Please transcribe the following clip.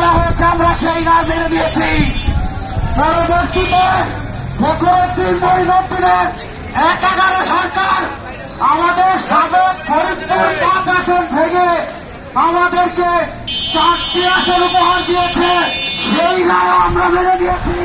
বলা হয়েছে আমরা সেই রায় মেনে দিয়েছি। পরবর্তীতে ফখরুদ্দিন মঈনুদ্দিনের ১/১১ সরকার আমাদের সাবেক ফরিদপুর ৫ আসন ভেঙে আমাদেরকে ৪টি আসন উপহার দিয়েছে, সেই রায় আমরা মেনে নিয়েছি।